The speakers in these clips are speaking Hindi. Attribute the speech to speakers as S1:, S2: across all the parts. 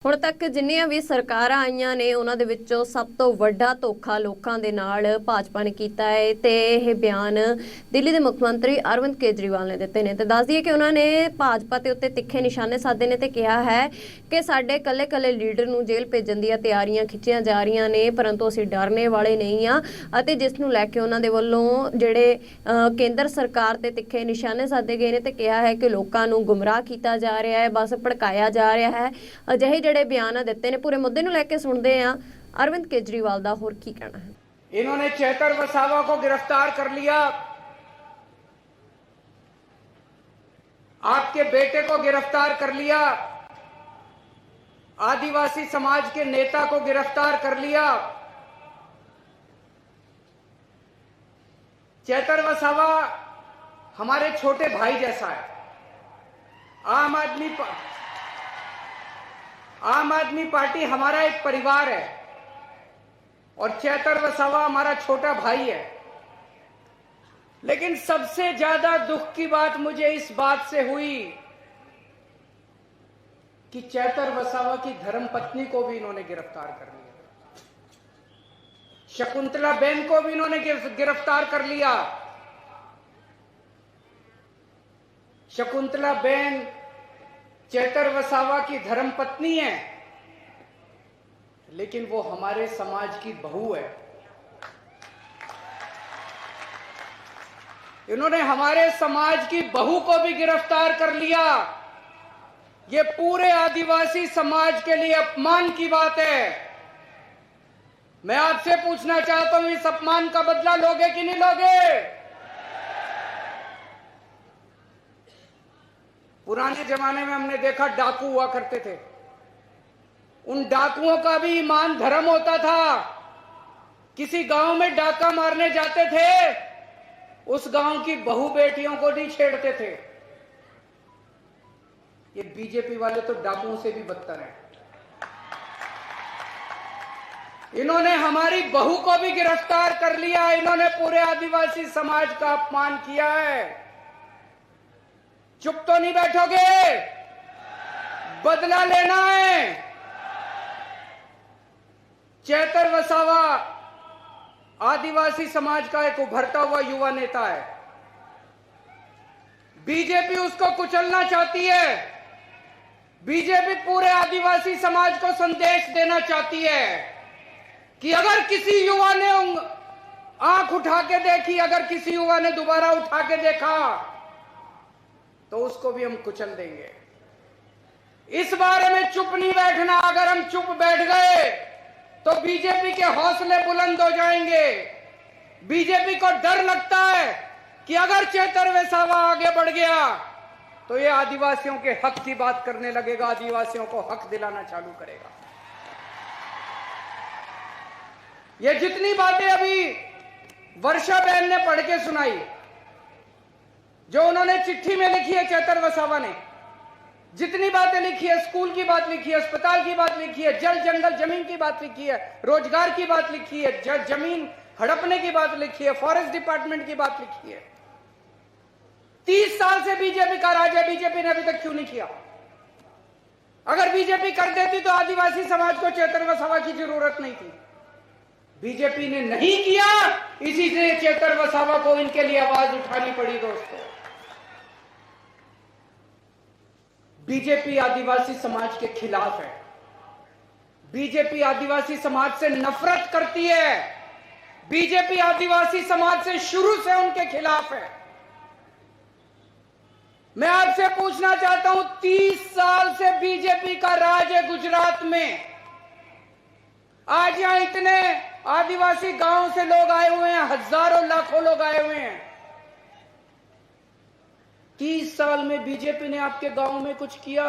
S1: ਹੁਣ ਤੱਕ ਜਿੰਨੀਆਂ ਵੀ ਸਰਕਾਰਾਂ ਆਈਆਂ ਨੇ ਉਹਨਾਂ ਦੇ ਵਿੱਚੋਂ ਸਭ ਤੋਂ ਵੱਡਾ ਧੋਖਾ ਲੋਕਾਂ ਦੇ ਨਾਲ ਭਾਜਪਾ ਨੇ ਕੀਤਾ ਹੈ ਤੇ ਇਹ ਬਿਆਨ ਦਿੱਲੀ ਦੇ ਮੁੱਖ ਮੰਤਰੀ ਅਰਵਿੰਦ ਕੇਜਰੀਵਾਲ ਨੇ ਦਿੱਤੇ ਨੇ। ਤੇ ਦੱਸ ਦਈਏ ਕਿ ਉਹਨਾਂ ਨੇ ਭਾਜਪਾ ਤੇ ਉੱਤੇ ਤਿੱਖੇ ਨਿਸ਼ਾਨੇ ਸਾਧੇ ਨੇ ਤੇ ਕਿਹਾ ਹੈ ਕਿ ਸਾਡੇ ਕੱਲੇ-ਕੱਲੇ ਲੀਡਰ ਨੂੰ ਜੇਲ੍ਹ ਭੇਜਣ ਦੀਆਂ ਤਿਆਰੀਆਂ ਖਿੱਚੀਆਂ ਜਾ ਰਹੀਆਂ ਨੇ, ਪਰੰਤੂ ਅਸੀਂ ਡਰਨੇ ਵਾਲੇ ਨਹੀਂ ਆ। ਅਤੇ ਜਿਸ ਨੂੰ ਲੈ ਕੇ ਉਹਨਾਂ ਦੇ ਵੱਲੋਂ ਜਿਹੜੇ ਕੇਂਦਰ ਸਰਕਾਰ ਤੇ ਤਿੱਖੇ ਨਿਸ਼ਾਨੇ ਸਾਧੇ ਗਏ ਨੇ ਤੇ ਕਿਹਾ ਹੈ ਕਿ ਲੋਕਾਂ ਨੂੰ ਗੁੰਮਰਾਹ ਕੀਤਾ ਜਾ ਰਿਹਾ ਹੈ, ਬਸ ਭੜਕਾਇਆ ਜਾ ਰਿਹਾ ਹੈ। ਅਜਿਹੇ ਜਿਹੜੇ ਬਿਆਨ ਦਿੱते ने पूरे मुद्दे ਨੂੰ ਲੈ ਕੇ ਸੁਣਦੇ ਆ अरविंद केजरीवाल ਦਾ ਹੋਰ ਕੀ ਕਹਿਣਾ है।
S2: इन्होंने चेतर वसावा को गिरफ्तार कर लिया, आपके बेटे को गिरफ्तार कर लिया, आदिवासी समाज के नेता को गिरफ्तार कर लिया। चेतर वसावा हमारे छोटे भाई जैसा है। आम आदमी पार्टी हमारा एक परिवार है और चेतर वसावा हमारा छोटा भाई है। लेकिन सबसे ज्यादा दुख की बात मुझे इस बात से हुई कि चेतर वसावा की धर्मपत्नी को भी इन्होंने गिरफ्तार कर लिया, शकुंतला बेन को भी इन्होंने गिरफ्तार कर लिया। शकुंतला बेन चेतर वसावा की धर्मपत्नी है, लेकिन वो हमारे समाज की बहू है। इन्होंने हमारे समाज की बहू को भी गिरफ्तार कर लिया। ये पूरे आदिवासी समाज के लिए अपमान की बात है। मैं आपसे पूछना चाहता हूं, इस अपमान का बदला लोगे कि नहीं लोगे? पुराने जमाने में हमने देखा डाकू हुआ करते थे, उन डाकुओं का भी ईमान धर्म होता था। किसी गांव में डाका मारने जाते थे, उस गांव की बहू बेटियों को नहीं छेड़ते थे। ये बीजेपी वाले तो डाकुओं से भी बदतर हैं। इन्होंने हमारी बहू को भी गिरफ्तार कर लिया। इन्होंने पूरे आदिवासी समाज का अपमान किया है। चुप तो नहीं बैठोगे, बदला लेना है। चेतर वसावा आदिवासी समाज का एक उभरता हुआ युवा नेता है। बीजेपी उसको कुचलना चाहती है। बीजेपी पूरे आदिवासी समाज को संदेश देना चाहती है कि अगर किसी युवा ने आंख उठा के देखी, अगर किसी युवा ने दोबारा उठा के देखा, तो उसको भी हम कुचल देंगे। इस बारे में चुप नहीं बैठना। अगर हम चुप बैठ गए तो बीजेपी के हौसले बुलंद हो जाएंगे। बीजेपी को डर लगता है कि अगर चेतर वसावा आगे बढ़ गया तो ये आदिवासियों के हक की बात करने लगेगा, आदिवासियों को हक दिलाना चालू करेगा। ये जितनी बातें अभी वर्षा बहन ने पढ़ के सुनाई, जो उन्होंने चिट्ठी में लिखी है, चेतर वसावा ने जितनी बातें लिखी है, स्कूल की बात लिखी है, अस्पताल की बात लिखी है, जल जंगल जमीन की बात लिखी है, रोजगार की बात लिखी है, जमीन हड़पने की बात लिखी है, फॉरेस्ट डिपार्टमेंट की बात लिखी है। 30 साल से बीजेपी का राज है, बीजेपी ने अभी तक क्यों नहीं किया? अगर बीजेपी कर देती तो आदिवासी समाज को चेतर वसावा की जरूरत नहीं थी। बीजेपी ने नहीं किया, इसी से चेतर वसावा को इनके लिए आवाज उठानी पड़ी। दोस्तों, बीजेपी आदिवासी समाज के खिलाफ है। बीजेपी आदिवासी समाज से नफरत करती है। बीजेपी आदिवासी समाज से शुरू से उनके खिलाफ है। मैं आपसे पूछना चाहता हूं, 30 साल से बीजेपी का राज है गुजरात में। आज यहां इतने आदिवासी गांव से लोग आए हुए हैं, हजारों लाखों लोग आए हुए हैं। 30 साल में बीजेपी ने आपके गांव में कुछ किया?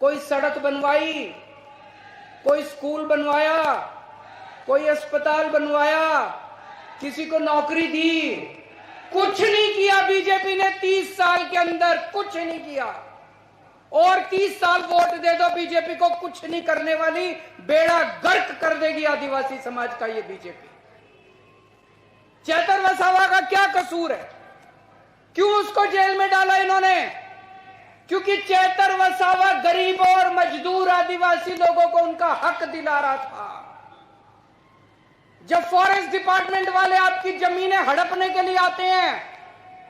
S2: कोई सड़क बनवाई, कोई स्कूल बनवाया, कोई अस्पताल बनवाया, किसी को नौकरी दी? कुछ नहीं किया बीजेपी ने 30 साल के अंदर, कुछ नहीं किया। और 30 साल वोट दे दो बीजेपी को, कुछ नहीं करने वाली, बेड़ा गर्क कर देगी आदिवासी समाज का ये बीजेपी। चेतर वसावा का क्या कसूर है? क्यों उसको जेल में डाला इन्होंने? क्योंकि चैतर वसावा गरीबों और मजदूर आदिवासी लोगों को उनका हक दिला रहा था। जब फॉरेस्ट डिपार्टमेंट वाले आपकी जमीनें हड़पने के लिए आते हैं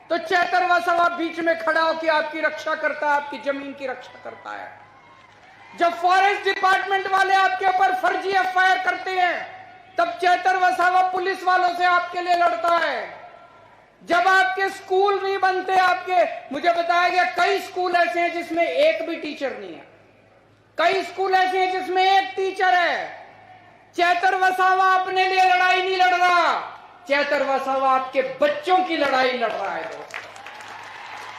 S2: तो चैतर वसावा बीच में खड़ा होकर आपकी रक्षा करता है, आपकी जमीन की रक्षा करता है। जब फॉरेस्ट डिपार्टमेंट वाले आपके ऊपर फर्जी एफआईआर करते हैं तब चैतर वसावा पुलिस वालों से आपके लिए लड़ता है। जब आपके स्कूल नहीं बनते, मुझे बताया गया कई स्कूल ऐसे हैं जिसमें एक भी टीचर नहीं है, कई स्कूल ऐसे हैं जिसमें एक टीचर है। चैतर वसावा अपने लिए लड़ाई नहीं लड़ रहा, चैतर वसावा आपके बच्चों की लड़ाई लड़ रहा है दोस्त।